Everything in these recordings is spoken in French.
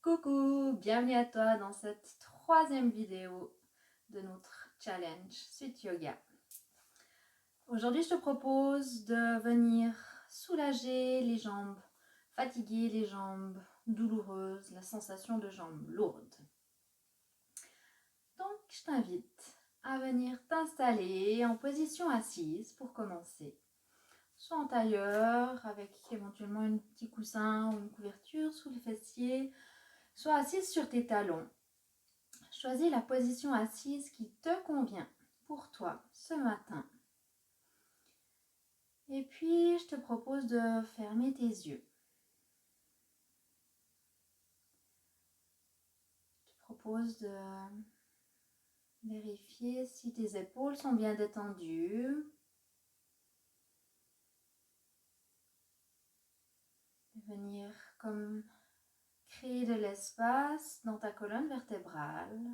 Coucou, bienvenue à toi dans cette troisième vidéo de notre challenge Sweet Yoga. Aujourd'hui, je te propose de venir soulager les jambes fatiguées, les jambes douloureuses, la sensation de jambes lourdes. Donc, je t'invite à venir t'installer en position assise pour commencer. Soit en tailleur avec éventuellement un petit coussin ou une couverture sous les fessiers, soit assise sur tes talons. Choisis la position assise qui te convient pour toi ce matin. Et puis, je te propose de fermer tes yeux. Je te propose de vérifier si tes épaules sont bien détendues. De venir comme créer de l'espace dans ta colonne vertébrale.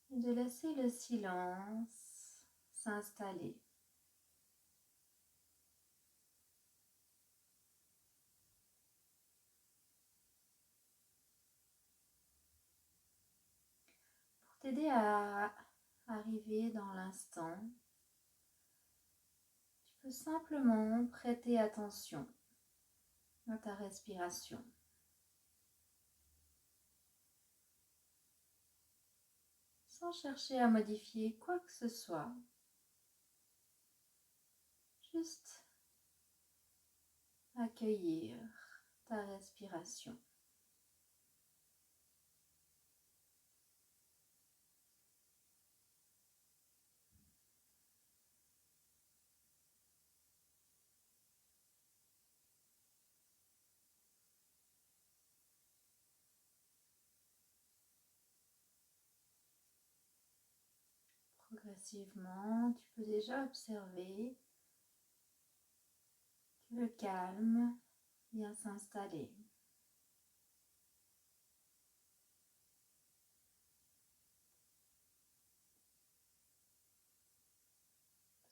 Et de laisser le silence s'installer. Pour t'aider à arriver dans l'instant, tu peux simplement prêter attention à ta respiration. Sans chercher à modifier quoi que ce soit. Juste accueillir ta respiration. Progressivement, tu peux déjà observer que le calme vient s'installer.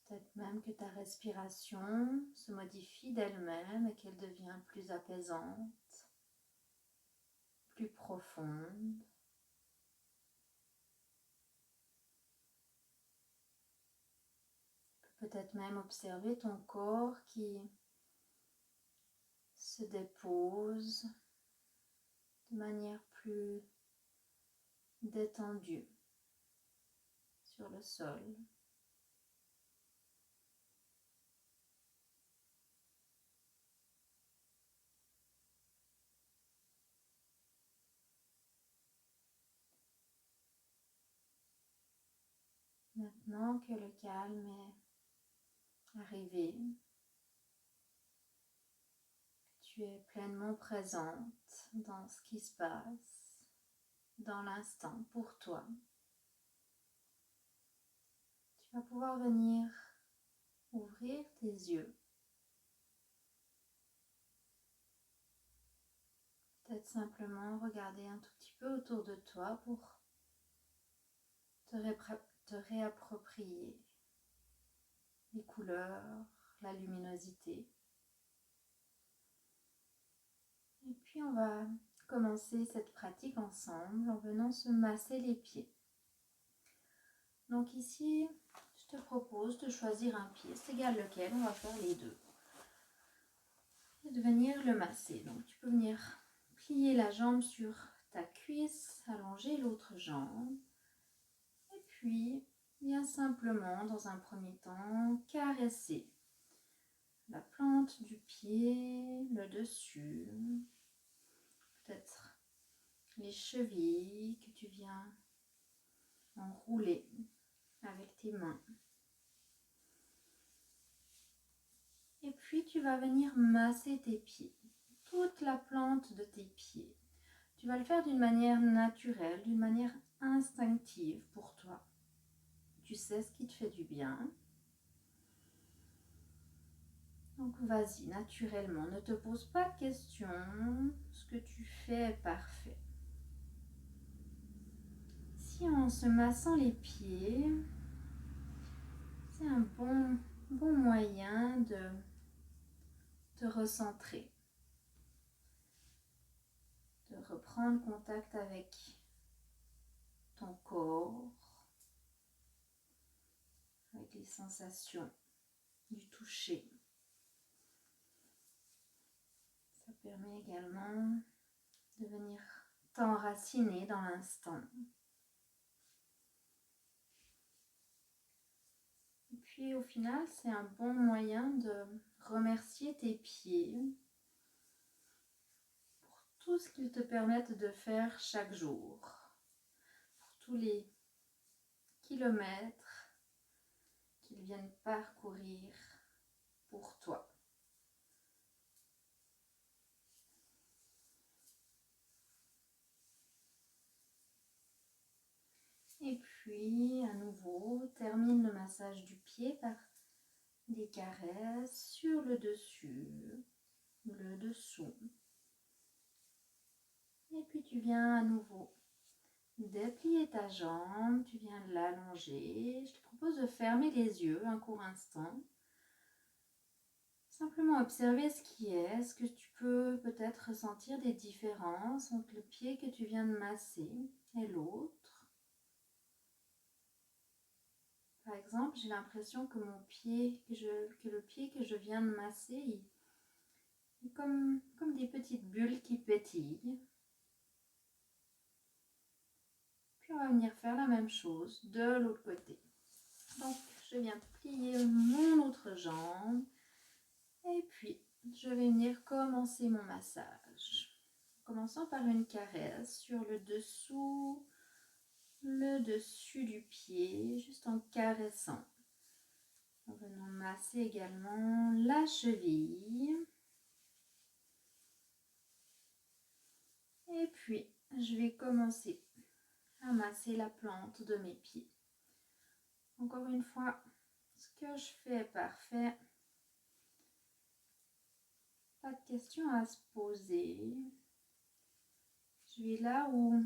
Peut-être même que ta respiration se modifie d'elle-même et qu'elle devient plus apaisante, plus profonde. Tu peux peut-être même observer ton corps qui se dépose de manière plus détendue sur le sol. Maintenant que le calme est arrivé, tu es pleinement présente dans ce qui se passe, dans l'instant pour toi. Tu vas pouvoir venir ouvrir tes yeux. Peut-être simplement regarder un tout petit peu autour de toi pour te réapproprier les couleurs, la luminosité. Et puis on va commencer cette pratique ensemble en venant se masser les pieds. Donc ici, je te propose de choisir un pied, c'est égal lequel, on va faire les deux. Et de venir le masser. Donc tu peux venir plier la jambe sur ta cuisse, allonger l'autre jambe. Et puis, bien simplement, dans un premier temps, caresser la plante du pied, le dessus, peut-être les chevilles que tu viens enrouler avec tes mains. Et puis tu vas venir masser tes pieds, toute la plante de tes pieds. Tu vas le faire d'une manière naturelle, d'une manière instinctive pour toi. Tu sais ce qui te fait du bien. Donc vas-y, naturellement, ne te pose pas de questions, ce que tu fais est parfait. Si en se massant les pieds, C'est un bon moyen de te recentrer, de reprendre contact avec ton corps, avec les sensations du toucher. Ça permet également de venir t'enraciner dans l'instant. Et puis au final, c'est un bon moyen de remercier tes pieds pour tout ce qu'ils te permettent de faire chaque jour, pour tous les kilomètres qu'ils viennent parcourir pour toi. Et puis, à nouveau, termine le massage du pied par des caresses sur le dessus, le dessous. Et puis, tu viens à nouveau déplier ta jambe, tu viens l'allonger. Je te propose de fermer les yeux un court instant. Simplement observer ce qui est. Est-ce que tu peux peut-être ressentir des différences entre le pied que tu viens de masser et l'autre? Par exemple, j'ai l'impression que le pied que je viens de masser, il est comme des petites bulles qui pétillent. Puis on va venir faire la même chose de l'autre côté. Donc, je viens plier mon autre jambe et puis je vais venir commencer mon massage. Commençant par une caresse sur le dessous, le dessus du pied, juste en caressant. En venant masser également la cheville. Et puis, je vais commencer à masser la plante de mes pieds. Encore une fois, ce que je fais est parfait. Pas de questions à se poser. Je vais là où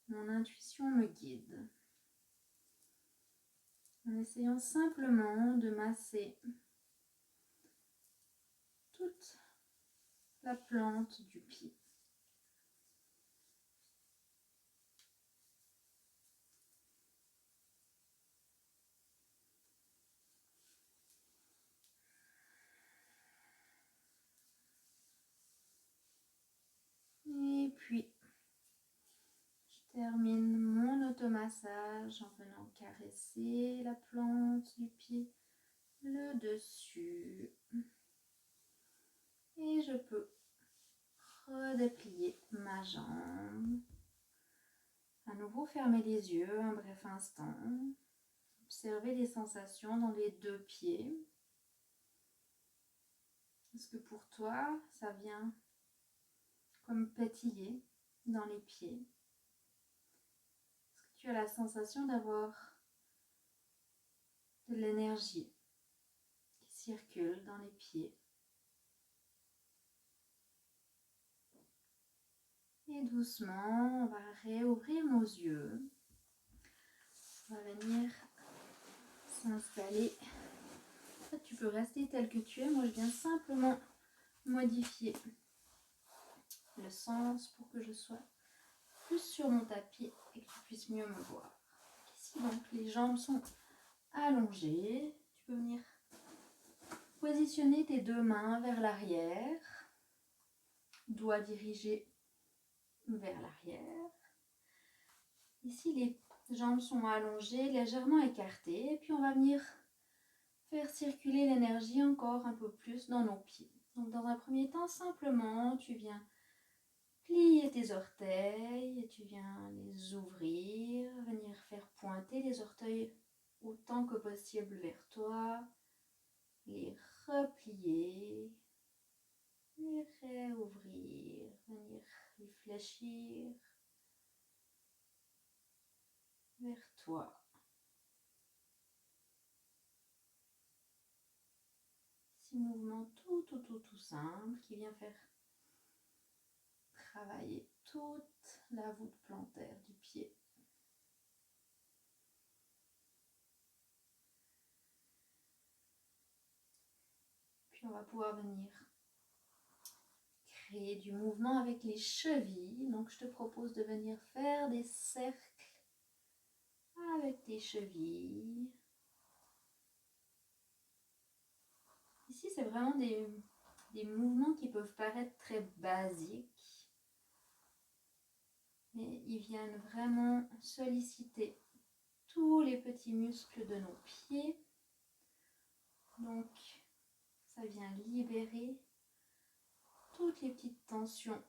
mon intuition me guide. En essayant simplement de masser toute la plante du pied. Et puis, je termine mon automassage en venant caresser la plante du pied, le dessus. Et je peux redéplier ma jambe. À nouveau, fermer les yeux un bref instant. Observer les sensations dans les deux pieds. Est-ce que pour toi, ça vient comme pétiller dans les pieds? Est-ce que tu as la sensation d'avoir de l'énergie qui circule dans les pieds? Et doucement, on va réouvrir nos yeux. On va venir s'installer. En fait, tu peux rester tel que tu es. Moi, je viens simplement modifier le sens pour que je sois plus sur mon tapis et que tu puisses mieux me voir. Ici, donc, les jambes sont allongées. Tu peux venir positionner tes deux mains vers l'arrière. Doigts dirigés vers l'arrière. Ici, les jambes sont allongées, légèrement écartées. Et puis, on va venir faire circuler l'énergie encore un peu plus dans nos pieds. Donc, dans un premier temps, simplement, tu viens plier tes orteils et tu viens les ouvrir, venir faire pointer les orteils autant que possible vers toi, les replier, les réouvrir, venir les fléchir vers toi. Petit mouvement tout simple qui vient faire travailler toute la voûte plantaire du pied. Puis on va pouvoir venir créer du mouvement avec les chevilles. Donc je te propose de venir faire des cercles avec tes chevilles. Ici, c'est vraiment des mouvements qui peuvent paraître très basiques, mais ils viennent vraiment solliciter tous les petits muscles de nos pieds. Donc, ça vient libérer toutes les petites tensions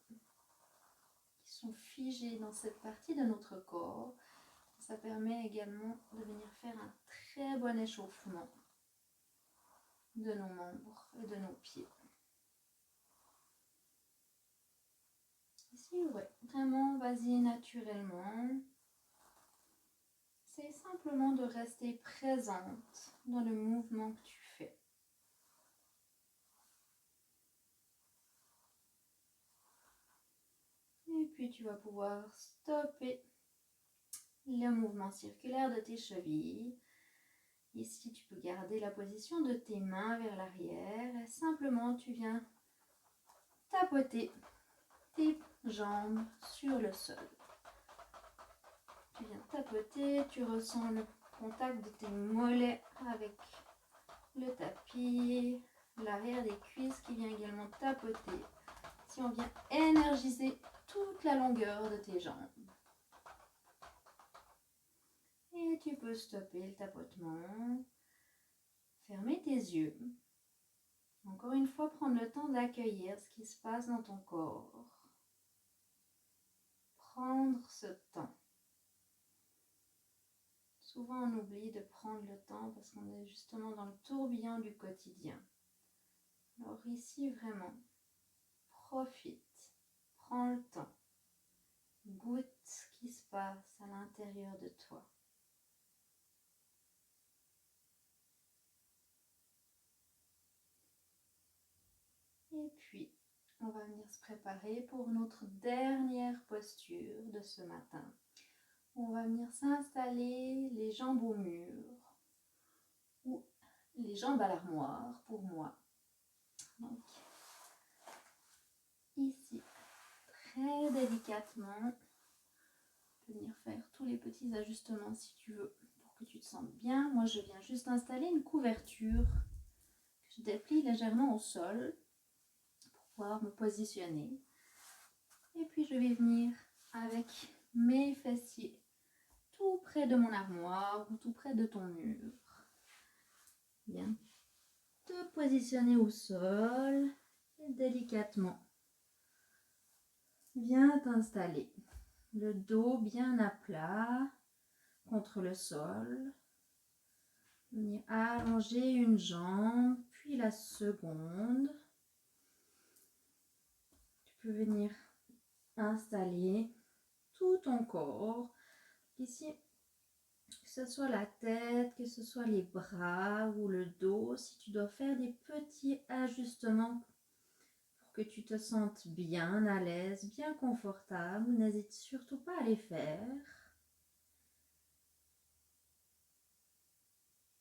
qui sont figées dans cette partie de notre corps. Ça permet également de venir faire un très bon échauffement de nos membres et de nos pieds. Ici, ouais, vraiment, vas-y naturellement. C'est simplement de rester présente dans le mouvement que tu fais. Et puis tu vas pouvoir stopper le mouvement circulaire de tes chevilles. Ici, tu peux garder la position de tes mains vers l'arrière. Et simplement, tu viens tapoter tes jambes sur le sol. Tu viens tapoter, tu ressens le contact de tes mollets avec le tapis, l'arrière des cuisses qui vient également tapoter. Si on vient énergiser toute la longueur de tes jambes. Et tu peux stopper le tapotement, fermer tes yeux. Encore une fois, prendre le temps d'accueillir ce qui se passe dans ton corps. Prendre ce temps. Souvent, on oublie de prendre le temps parce qu'on est justement dans le tourbillon du quotidien. Alors ici, vraiment, profite, prends le temps, goûte ce qui se passe à l'intérieur de toi. Et puis, on va venir se préparer pour notre dernière posture de ce matin. On va venir s'installer les jambes au mur ou les jambes à l'armoire pour moi. Donc, ici, très délicatement, tu peux venir faire tous les petits ajustements si tu veux pour que tu te sentes bien. Moi, je viens juste installer une couverture que je déplie légèrement au sol pour pouvoir me positionner. Et puis, je vais venir avec mes fessiers tout près de mon armoire ou tout près de ton mur. Bien. Te positionner au sol et délicatement. Viens t'installer. Le dos bien à plat contre le sol. Venir allonger une jambe, puis la seconde. Tu peux venir installer tout ton corps. Ici, que ce soit la tête, que ce soit les bras ou le dos, si tu dois faire des petits ajustements pour que tu te sentes bien à l'aise, bien confortable, n'hésite surtout pas à les faire.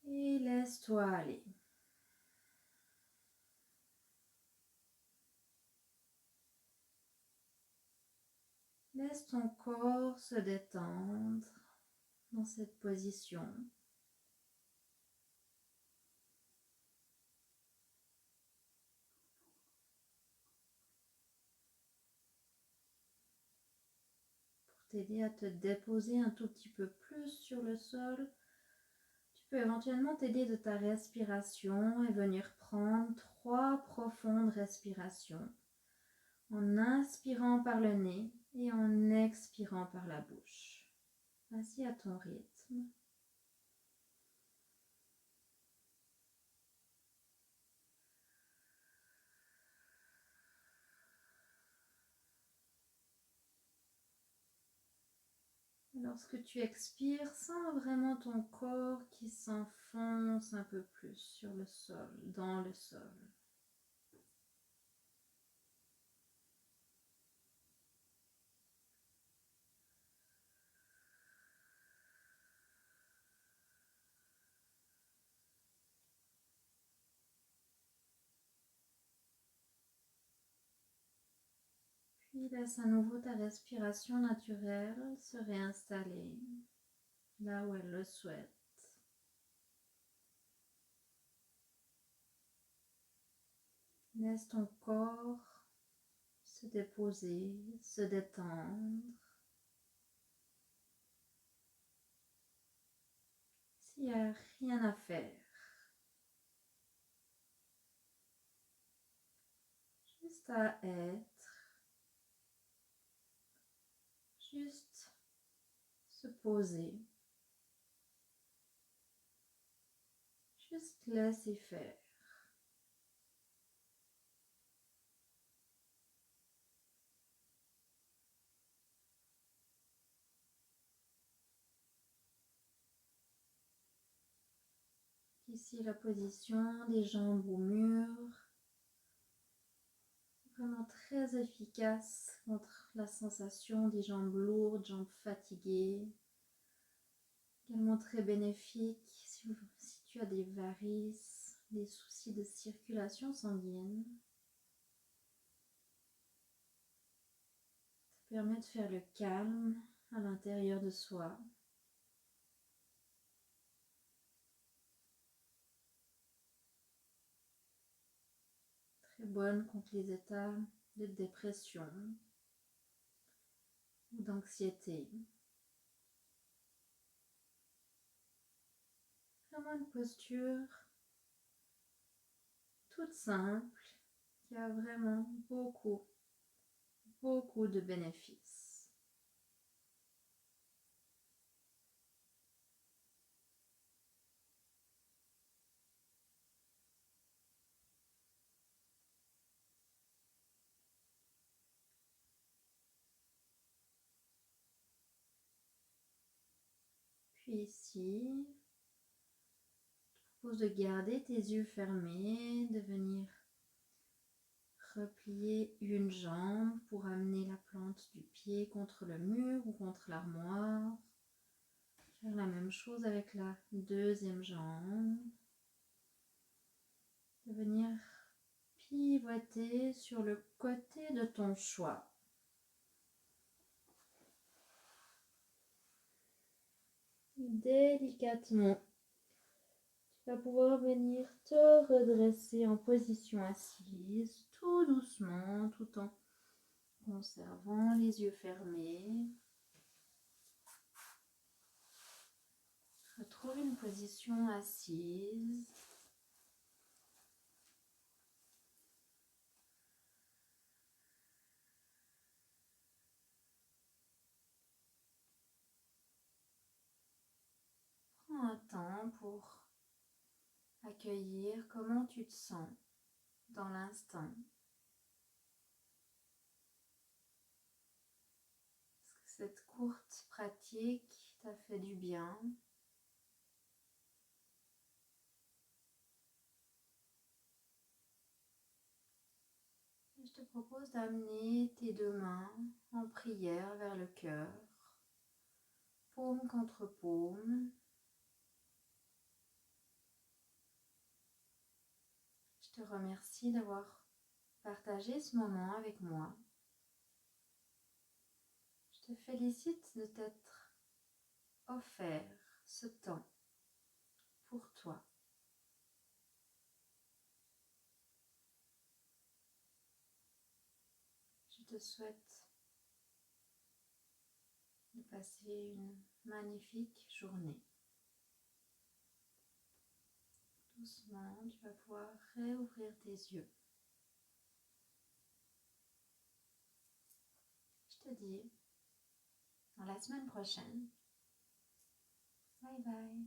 Et laisse-toi aller. Laisse ton corps se détendre dans cette position. T'aider à te déposer un tout petit peu plus sur le sol. Tu peux éventuellement t'aider de ta respiration et venir prendre 3 profondes respirations en inspirant par le nez et en expirant par la bouche. Vas-y à ton rythme. Lorsque tu expires, sens vraiment ton corps qui s'enfonce un peu plus sur le sol, dans le sol. Puis laisse à nouveau ta respiration naturelle se réinstaller là où elle le souhaite. Laisse ton corps se déposer, se détendre. S'il n'y a rien à faire, juste à être, juste se poser, juste laisser faire. Ici, la position des jambes au mur, vraiment très efficace contre la sensation des jambes lourdes, jambes fatiguées. Également très bénéfique si tu as des varices, des soucis de circulation sanguine. Ça permet de faire le calme à l'intérieur de soi. Très bonne contre les états de dépression ou d'anxiété. Vraiment une posture toute simple qui a vraiment beaucoup de bénéfices. Puis ici, je te propose de garder tes yeux fermés, de venir replier une jambe pour amener la plante du pied contre le mur ou contre l'armoire. Faire la même chose avec la deuxième jambe. De venir pivoter sur le côté de ton choix. Délicatement, tu vas pouvoir venir te redresser en position assise, tout doucement, tout en conservant les yeux fermés. Retrouve une position assise. Prends un temps pour accueillir comment tu te sens dans l'instant. Est-ce que cette courte pratique t'a fait du bien? Et je te propose d'amener tes deux mains en prière vers le cœur, paume contre paume. Je te remercie d'avoir partagé ce moment avec moi. Je te félicite de t'être offert ce temps pour toi. Je te souhaite de passer une magnifique journée. Doucement, tu vas pouvoir réouvrir tes yeux. Je te dis à la semaine prochaine. Bye bye.